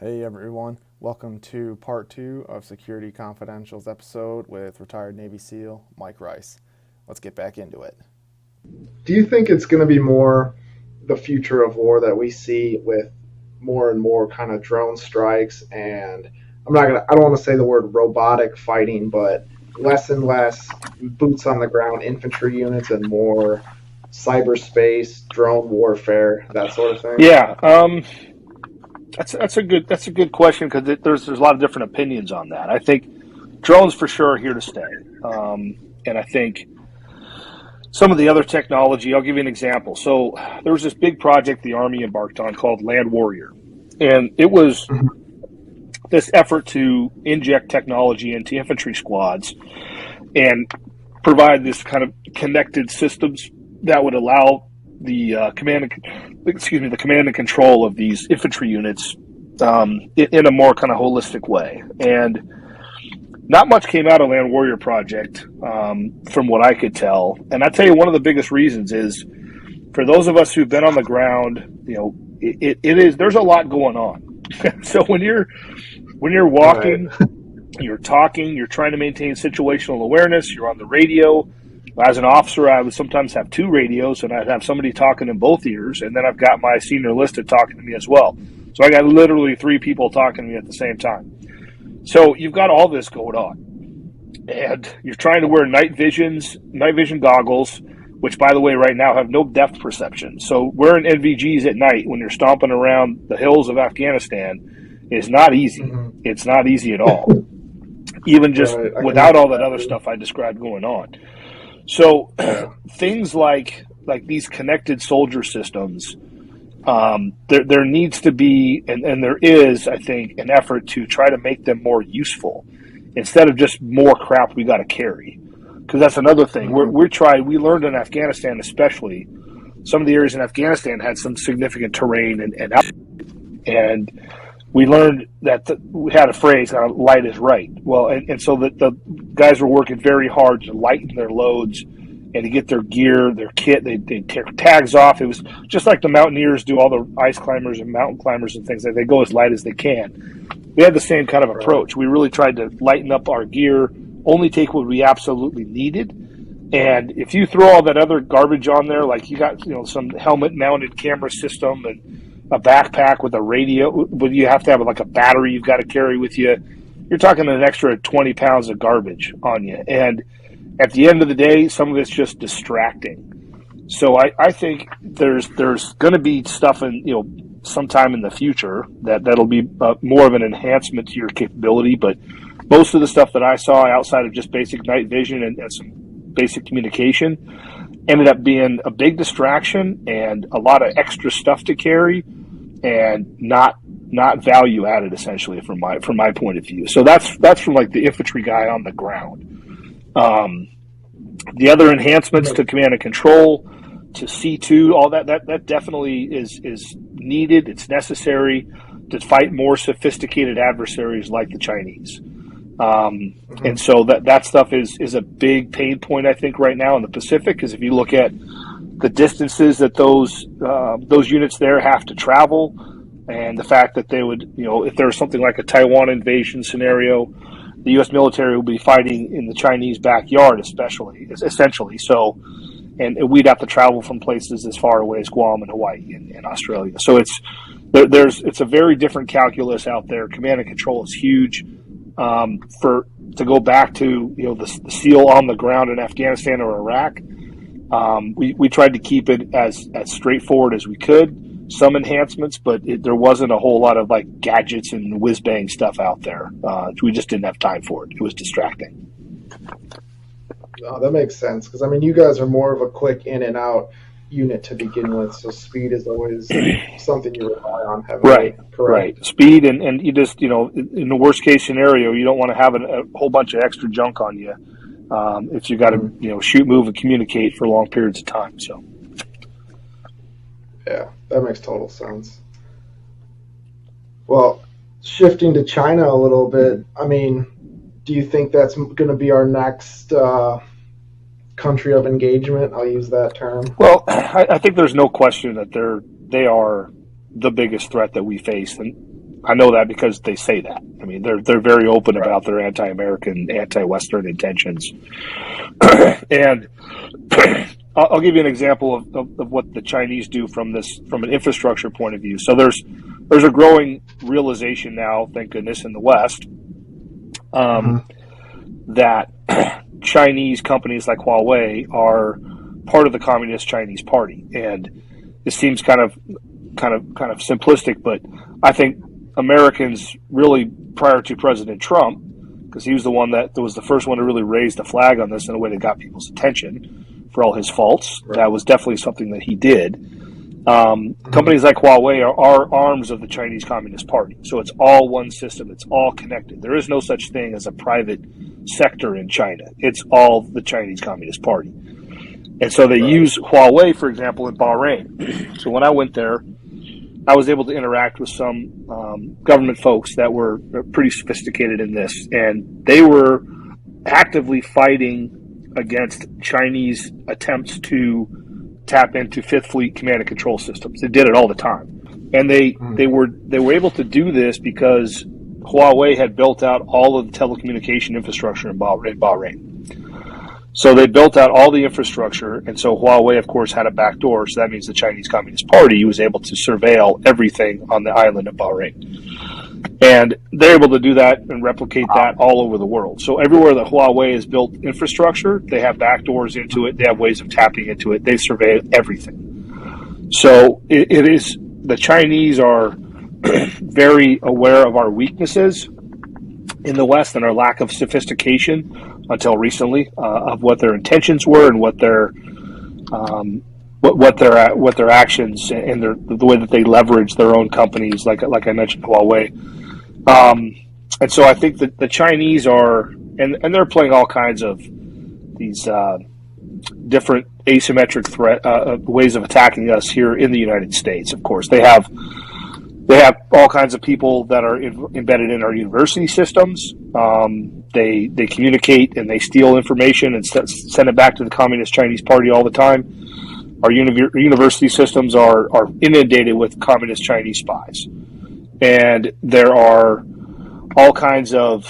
Hey everyone, welcome to part 2 of Security Confidential's episode with retired Navy SEAL Mike Rice. Let's get back into it. Do you think it's going to be more the future of war that we see with more and more kind of drone strikes and I don't want to say the word robotic fighting, but less and less boots on the ground infantry units and more cyberspace, drone warfare, that sort of thing? Yeah, that's a good question because there's a lot of different opinions on that. I think drones for sure are here to stay, and I think some of the other technology. I'll give you an example. So there was this big project the Army embarked on called Land Warrior, and it was this effort to inject technology into infantry squads and provide this kind of connected systems that would allow the command and control of these infantry units in a more kind of holistic way. And not much came out of Land Warrior Project from what I could tell. And I tell you, one of the biggest reasons is for those of us who've been on the ground, there's a lot going on. So when you're walking, right, you're talking, you're trying to maintain situational awareness, you're on the radio. As an officer, I would sometimes have 2 radios, and I'd have somebody talking in both ears, and then I've got my senior enlisted talking to me as well. So I got literally 3 people talking to me at the same time. So you've got all this going on, and you're trying to wear night vision goggles, which, by the way, right now have no depth perception. So wearing NVGs at night when you're stomping around the hills of Afghanistan is not easy. Mm-hmm. It's not easy at all, even just without all that other stuff I described going on. So things like these connected soldier systems, there needs to be, and there is, I think, an effort to try to make them more useful instead of just more crap we got to carry. Because that's another thing. We learned in Afghanistan especially, some of the areas in Afghanistan had some significant terrain and we learned that we had a phrase, light is right. Well, and so the guys were working very hard to lighten their loads and to get their gear, their kit. They tear tags off. It was just like the mountaineers do, all the ice climbers and mountain climbers and things. They go as light as they can. We had the same kind of approach. We really tried to lighten up our gear, only take what we absolutely needed. And if you throw all that other garbage on there, like you got some helmet-mounted camera system and a backpack with a radio, but you have to have like a battery you've got to carry with you. You're talking an extra 20 pounds of garbage on you. And at the end of the day, some of it's just distracting. So I think there's going to be stuff in, sometime in the future that'll be more of an enhancement to your capability. But most of the stuff that I saw outside of just basic night vision and some basic communication ended up being a big distraction and a lot of extra stuff to carry and not value added, essentially, from my point of view. So that's from like the infantry guy on the ground. The other enhancements to command and control, to C2, all that definitely is needed. It's necessary to fight more sophisticated adversaries like the Chinese. And so that stuff is a big pain point, I think, right now in the Pacific, because if you look at the distances that those units there have to travel, and the fact that they would, if there was something like a Taiwan invasion scenario, the U.S. military would be fighting in the Chinese backyard, essentially. So, and we'd have to travel from places as far away as Guam and Hawaii and Australia. So it's a very different calculus out there. Command and control is huge. To go back to the SEAL on the ground in Afghanistan or Iraq, we tried to keep it as straightforward as we could. Some enhancements, but there wasn't a whole lot of like gadgets and whiz bang stuff out there. We just didn't have time for it. It was distracting. No, that makes sense because you guys are more of a quick in and out unit to begin with, so speed is always something you rely on heavily. Right, correct. Right. Speed and you just in the worst case scenario, you don't want to have a whole bunch of extra junk on you if you got to shoot, move, and communicate for long periods of time. So yeah, that makes total sense. Well, shifting to China a little bit, do you think that's going to be our next country of engagement? I'll use that term. Well, I think there's no question that they are the biggest threat that we face. And I know that because they say that. I mean, they're very open about their anti-American, anti-Western intentions. And I'll give you an example of what the Chinese do from an infrastructure point of view. So there's a growing realization now, thank goodness, in the West, that Chinese companies like Huawei are part of the Communist Chinese Party. And this seems kind of simplistic, but I think Americans really, prior to President Trump, because he was the one that was the first one to really raise the flag on this in a way that got people's attention for all his faults. Right. That was definitely something that he did. Companies like Huawei are arms of the Chinese Communist Party. So it's all one system. It's all connected. There is no such thing as a private sector in China. It's all the Chinese Communist Party. And so they use Huawei, for example, in Bahrain. So when I went there, I was able to interact with some government folks that were pretty sophisticated in this. And they were actively fighting against Chinese attempts to tap into Fifth Fleet command and control systems. They did it all the time. And they were able to do this because Huawei had built out all of the telecommunication infrastructure in Bahrain. So they built out all the infrastructure, and so Huawei, of course, had a back door, so that means the Chinese Communist Party was able to surveil everything on the island of Bahrain. And they're able to do that and replicate that all over the world. So everywhere that Huawei has built infrastructure, they have back doors into it, they have ways of tapping into it, they survey everything. So it is, the Chinese are very aware of our weaknesses in the West and our lack of sophistication until recently of what their intentions were and what their actions and the way that they leverage their own companies, like I mentioned, Huawei. And so I think that the Chinese are, and they're playing all kinds of these different asymmetric ways of attacking us here in the United States. Of course, they have all kinds of people that are embedded in our university systems. They communicate and they steal information and send it back to the Communist Chinese Party all the time. Our university systems are inundated with Communist Chinese spies. And there are all kinds of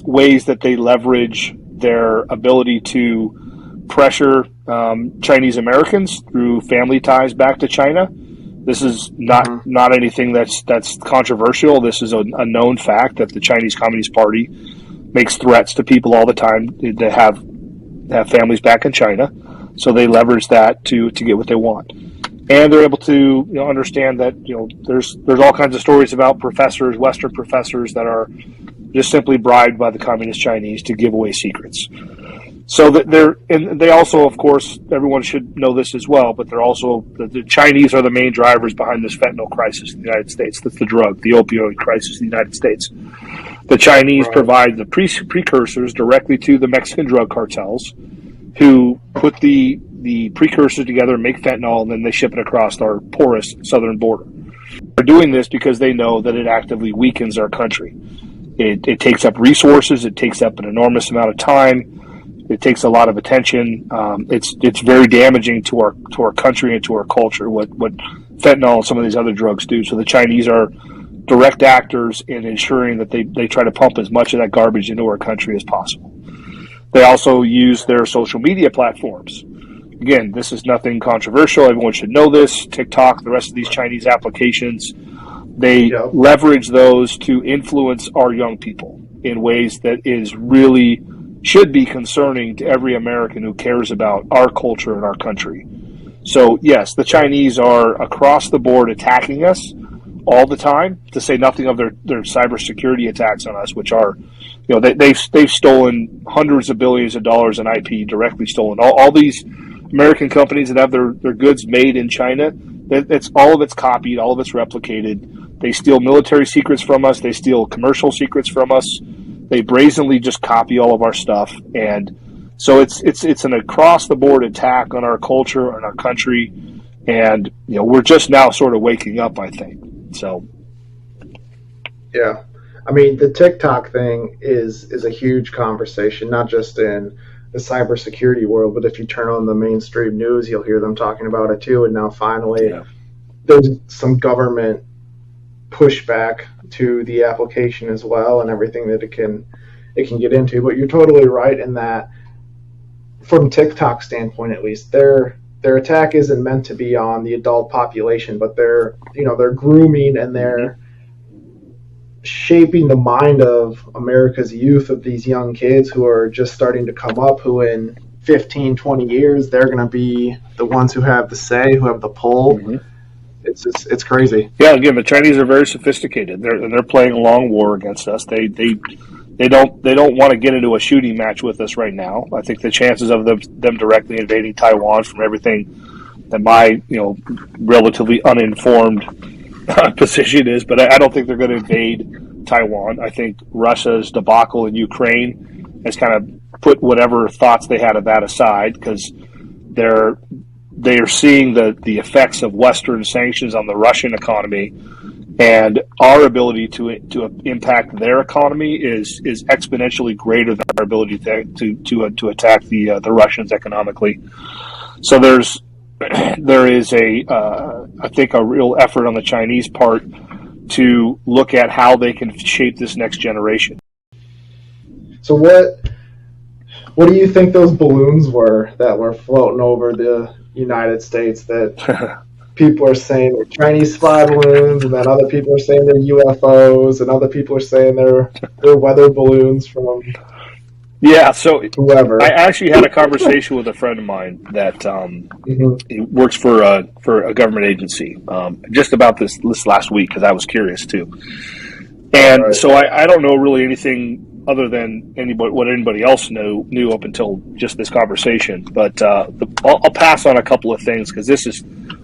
ways that they leverage their ability to pressure Chinese Americans through family ties back to China. This is not anything that's controversial. This is a known fact that the Chinese Communist Party makes threats to people all the time that have families back in China. So they leverage that to get what they want. And they're able to understand that there's all kinds of stories about professors, Western professors, that are just simply bribed by the Communist Chinese to give away secrets. So that they also, of course, everyone should know this as well, but they're also, the Chinese are the main drivers behind this fentanyl crisis in the United States. That's the drug, the opioid crisis in the United States. The Chinese provide the precursors directly to the Mexican drug cartels, who put the precursors together and make fentanyl, and then they ship it across our porous southern border. They're doing this because they know that it actively weakens our country. It takes up resources. It takes up an enormous amount of time. It takes a lot of attention. It's very damaging to our country and to our culture, what fentanyl and some of these other drugs do. So the Chinese are direct actors in ensuring that they try to pump as much of that garbage into our country as possible. They also use their social media platforms. Again, this is nothing controversial. Everyone should know this. TikTok, the rest of these Chinese applications, they leverage those to influence our young people in ways that is really should be concerning to every American who cares about our culture and our country. So, yes, the Chinese are across the board attacking us all the time, to say nothing of their cybersecurity attacks on us, which are, they've stolen hundreds of billions of dollars in IP, directly stolen. All these American companies that have their goods made in China, all of it's copied, all of it's replicated. They steal military secrets from us. They steal commercial secrets from us. They brazenly just copy all of our stuff. And so it's an across-the-board attack on our culture and our country. And, we're just now sort of waking up, I think. So. Yeah. I mean, the TikTok thing is a huge conversation, not just in the cybersecurity world, but if you turn on the mainstream news, you'll hear them talking about it too. And now finally, there's some government pushback to the application as well, and everything that it can get into. But you're totally right in that, from TikTok standpoint at least, their attack isn't meant to be on the adult population, but they're grooming and they're shaping the mind of America's youth, of these young kids who are just starting to come up, who in 15, 20 years, they're going to be the ones who have the say, who have the pull. Mm-hmm. It's crazy. Yeah, again, the Chinese are very sophisticated. They're playing a long war against us. They don't want to get into a shooting match with us right now. I think the chances of them directly invading Taiwan, from everything that my relatively uninformed position is, but I don't think they're going to invade Taiwan. I think Russia's debacle in Ukraine has kind of put whatever thoughts they had of that aside, because they are seeing the effects of Western sanctions on the Russian economy, and our ability to impact their economy is exponentially greater than our ability to attack the Russians economically. So there is I think a real effort on the Chinese part to look at how they can shape this next generation. So what do you think those balloons were that were floating over the United States that people are saying they're Chinese spy balloons, and then other people are saying they're UFOs, and other people are saying they're weather balloons from whoever? I actually had a conversation with a friend of mine that he works for a government agency just about this last week, because I was curious too. And right. So I don't know really anything other than what anybody else knew up until just this conversation. But I'll pass on a couple of things, because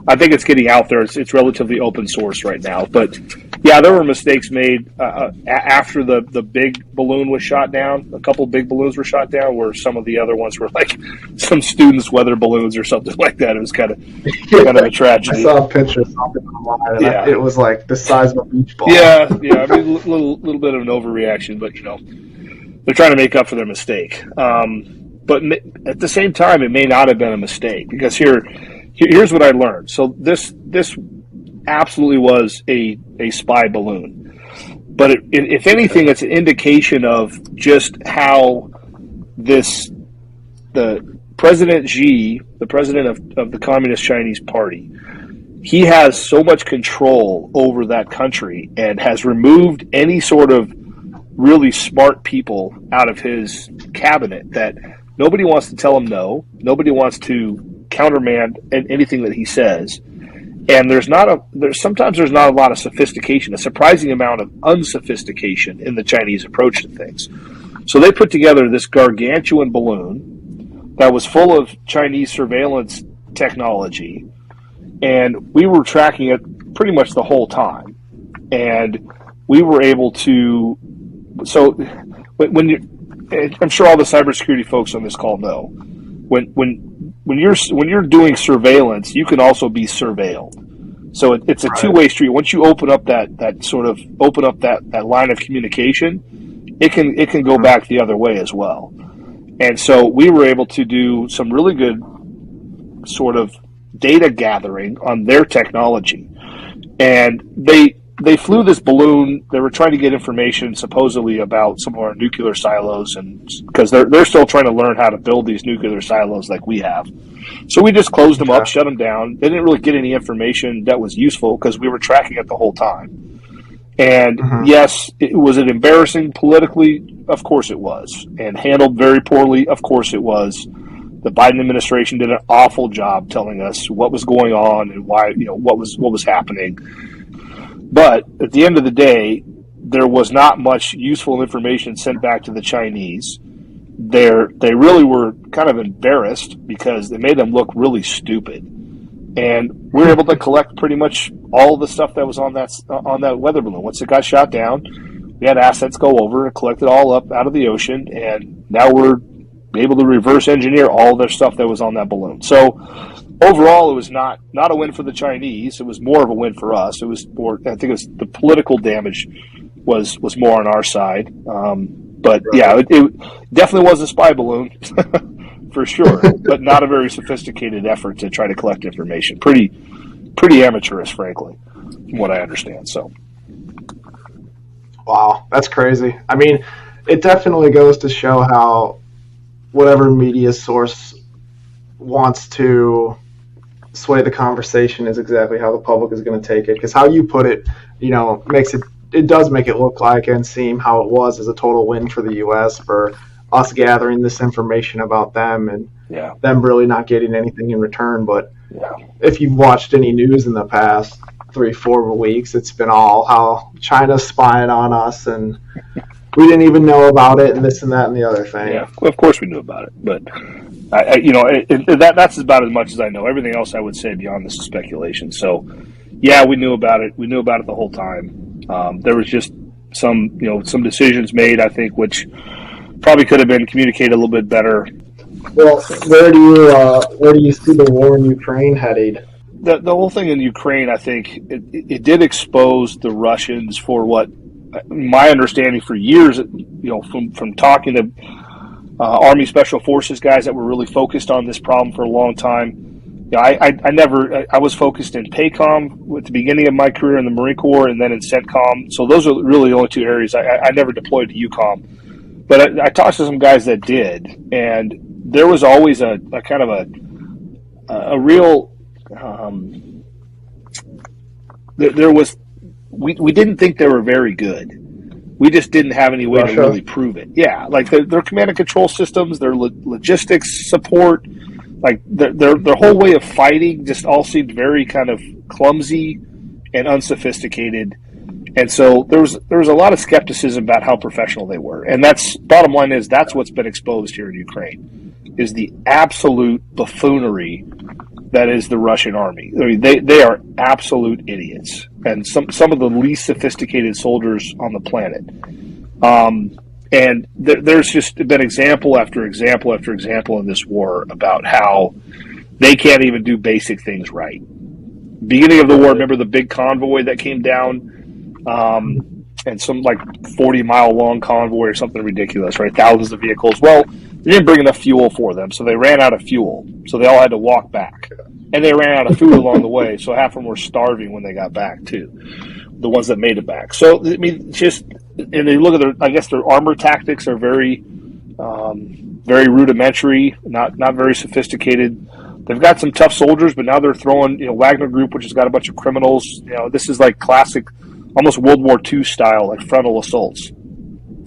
I think it's getting out there. It's relatively open source right now. But yeah, there were mistakes made after the big balloon was shot down. A couple big balloons were shot down, where some of the other ones were like some students' weather balloons or something like that. It was kind of a tragedy. I saw a picture of something online, and it was like the size of a beach ball. Yeah. I mean, a little bit of an overreaction, but they're trying to make up for their mistake. But at the same time, it may not have been a mistake, because here's what I learned. So this absolutely was a spy balloon. But if anything, it's an indication of just how the President Xi, the president of the Communist Chinese Party, he has so much control over that country and has removed any sort of really smart people out of his cabinet, that nobody wants to tell him no. Nobody wants to countermand anything that he says. And sometimes there's not a lot of sophistication, a surprising amount of unsophistication in the Chinese approach to things. So they put together this gargantuan balloon that was full of Chinese surveillance technology, and we were tracking it pretty much the whole time. And we were able to. So when I'm sure all the cybersecurity folks on this call know, when you're doing surveillance, you can also be surveilled. So it's a two-way street. Once you open up that line of communication, it can go back the other way as well. And so we were able to do some really good sort of data gathering on their technology, and they flew this balloon. They were trying to get information supposedly about some of our nuclear silos, and because they're still trying to learn how to build these nuclear silos like we have. So we just closed them up, shut them down. They didn't really get any information that was useful, because we were tracking it the whole time. And yes, was it embarrassing politically? Of course it was. And handled very poorly? Of course it was. The Biden administration did an awful job telling us what was going on and why, what was happening. But at the end of the day, there was not much useful information sent back to the Chinese. They really were kind of embarrassed, because they made them look really stupid. And we were able to collect pretty much all the stuff that was on that weather balloon. Once it got shot down, we had assets go over and collect it all up out of the ocean, and now we're able to reverse engineer all the stuff that was on that balloon. So overall, it was not a win for the Chinese. It was more of a win for us. It was more, I think it was the political damage was more on our side. But yeah, it definitely was a spy balloon for sure, but not a very sophisticated effort to try to collect information. Pretty amateurish, frankly, from what I understand. So Wow, that's crazy. I mean, it definitely goes to show how whatever media source wants to sway the conversation is exactly how the public is going to take it. Because how you put it, makes it does make it look like and seem how it was as a total win for the U.S. for us gathering this information about them and them really not getting anything in return. But if you've watched any news in the past 3-4 weeks, it's been all how China's spying on us and we didn't even know about it and this and that and the other thing. Yeah, of course we knew about it, but that's about as much as I know. Everything else I would say beyond this is speculation. So, yeah, we knew about it. We knew about it the whole time. There was just some decisions made, I think, which probably could have been communicated a little bit better. Well, where do you see the war in Ukraine headed? The whole thing in Ukraine, I think, it did expose the Russians for what my understanding for years, from talking to Army Special Forces guys that were really focused on this problem for a long time. I was focused in PACOM at the beginning of my career in the Marine Corps and then in CENTCOM. So those are really the only two areas. I never deployed to EUCOM. But I talked to some guys that did, and there was always a kind of a real there was we didn't think they were very good. We just didn't have any way to really prove it. Yeah, like their command and control systems, their logistics support, like their whole way of fighting just all seemed very kind of clumsy and unsophisticated. And so there was a lot of skepticism about how professional they were. And bottom line is that's what's been exposed here in Ukraine, is the absolute buffoonery that is the Russian army. I mean, they are absolute idiots and some of the least sophisticated soldiers on the planet. And there's just been example after example after example in this war about how they can't even do basic things right. Beginning of the war, remember the big convoy that came down? And some like 40-mile long convoy or something ridiculous, right? Thousands of vehicles. Well, they didn't bring enough fuel for them, so they ran out of fuel. So they all had to walk back. And they ran out of food along the way, so half of them were starving when they got back, too. The ones that made it back. So, I mean, and they look at their armor tactics are very, very rudimentary, not very sophisticated. They've got some tough soldiers, but now they're throwing, Wagner Group, which has got a bunch of criminals. This is like classic, almost World War II style, like frontal assaults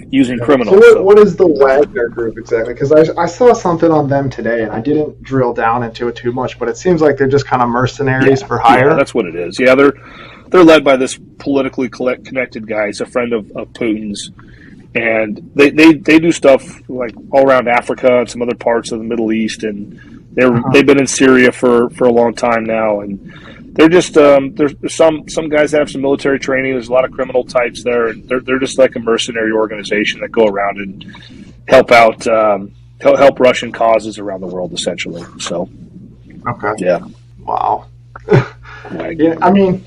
using criminals. So what is the Wagner Group exactly? Because I saw something on them today, and I didn't drill down into it too much, but it seems like they're just kind of mercenaries for hire. Yeah, that's what it is. Yeah, they're led by this politically connected guy. He's a friend of Putin's. And they do stuff like all around Africa and some other parts of the Middle East, and they've been in Syria for a long time now, and they're just there's some guys that have some military training. There's a lot of criminal types there, and they're just like a mercenary organization that go around and help out help Russian causes around the world, essentially. So, okay, yeah, wow, yeah, I mean,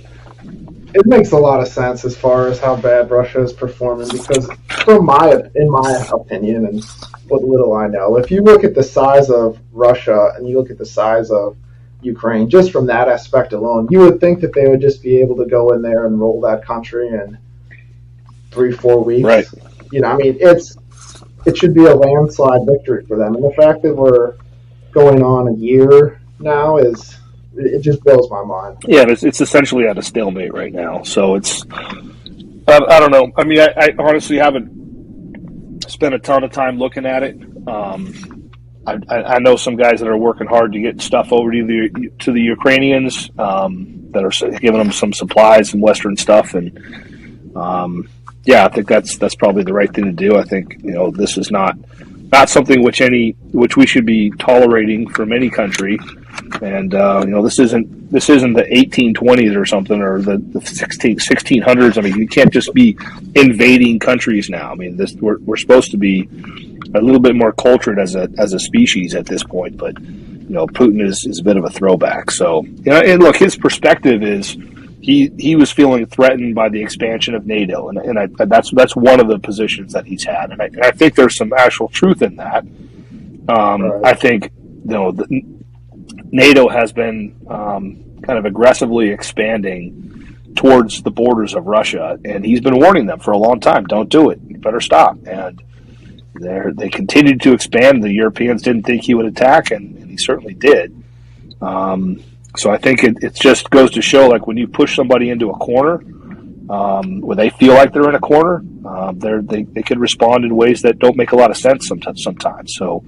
it makes a lot of sense as far as how bad Russia is performing, because in my opinion, and what little I know, if you look at the size of Russia and you look at the size of Ukraine, just from that aspect alone, you would think that they would just be able to go in there and roll that country in 3-4 weeks. Right. I mean, it should be a landslide victory for them. And the fact that we're going on a year now it just blows my mind. Yeah, it's essentially at a stalemate right now. So it's, I don't know. I mean, I honestly haven't spent a ton of time looking at it. I know some guys that are working hard to get stuff over to the Ukrainians that are giving them some supplies and Western stuff, and I think that's probably the right thing to do. I think this is not something which we should be tolerating from any country, and this isn't the 1820s or something, or the 1600s. I mean, you can't just be invading countries now. I mean, we're supposed to be a little bit more cultured as a species at this point, but Putin is a bit of a throwback. So and look, his perspective is he was feeling threatened by the expansion of NATO, and that's one of the positions that he's had, and I think there's some actual truth in that. Right. I think NATO has been kind of aggressively expanding towards the borders of Russia, and he's been warning them for a long time, don't do it, you better stop. And they continued to expand. The Europeans didn't think he would attack, and he certainly did. So I think it just goes to show, like, when you push somebody into a corner, where they feel like they're in a corner, they could respond in ways that don't make a lot of sense sometimes. So,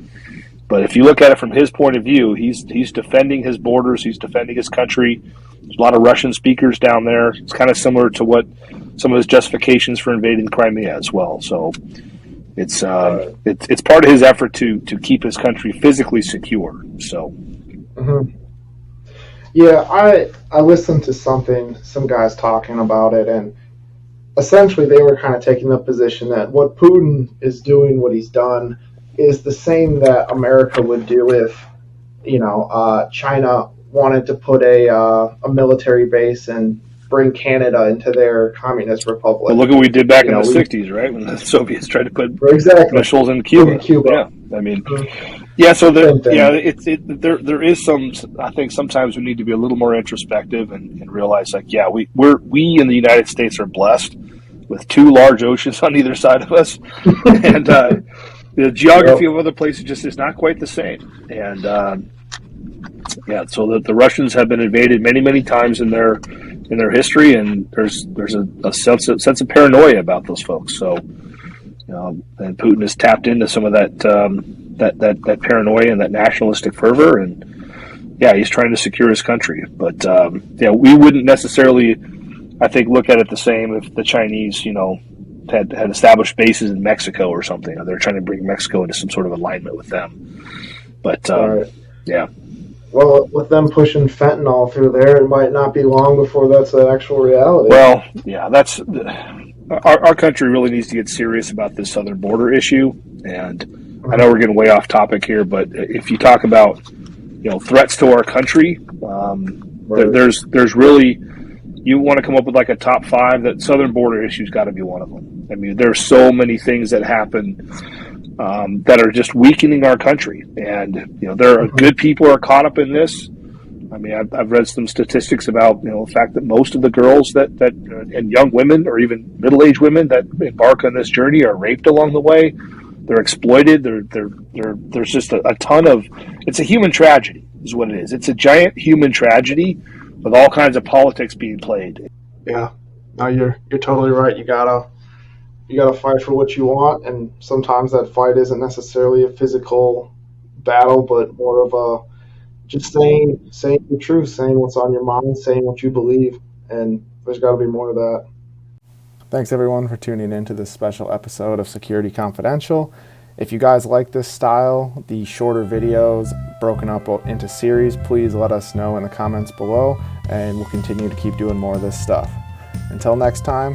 but if you look at it from his point of view, he's defending his borders, he's defending his country. There's a lot of Russian speakers down there. It's kind of similar to what some of his justifications for invading Crimea as well. So it's part of his effort to keep his country physically secure. So. Mm-hmm. Yeah, I listened to some guys talking about it, and essentially they were kind of taking the position that what Putin is doing, what he's done, is the same that America would do if, China wanted to put a military base and bring Canada into their communist republic. Well, look what we did back in the 60s, right? When the Soviets tried to put missiles in Cuba. Yeah, I mean, yeah. So there is some. I think sometimes we need to be a little more introspective and realize, like, yeah, we in the United States are blessed with two large oceans on either side of us, and the geography of other places just is not quite the same. And yeah, so the Russians have been invaded many times in their history, and there's a sense of paranoia about those folks. So, and Putin has tapped into some of that paranoia and that nationalistic fervor, and yeah, he's trying to secure his country. But yeah, we wouldn't necessarily, I think, look at it the same if the Chinese, had established bases in Mexico or something, or they're trying to bring Mexico into some sort of alignment with them. But yeah. Well, with them pushing fentanyl through there, it might not be long before that's an actual reality. Well, yeah, that's our country really needs to get serious about this southern border issue. And I know we're getting way off topic here, but if you talk about threats to our country, Right. there's really, you want to come up with like a top 5, that southern border issue's got to be one of them. I mean, there's so many things that happen that are just weakening our country, and there are good people who are caught up in this. I mean, I've read some statistics about the fact that most of the girls that and young women, or even middle-aged women that embark on this journey, are raped along the way. They're exploited. There's just a ton of. It's a human tragedy, is what it is. It's a giant human tragedy with all kinds of politics being played. Yeah, no, you're totally right. You gotta fight for what you want, and sometimes that fight isn't necessarily a physical battle, but more of a just saying the truth, saying what's on your mind, saying what you believe, and there's got to be more of that. Thanks everyone for tuning in to this special episode of Security Confidential. If you guys like this style, the shorter videos broken up into series, please let us know in the comments below, and we'll continue to keep doing more of this stuff. Until next time,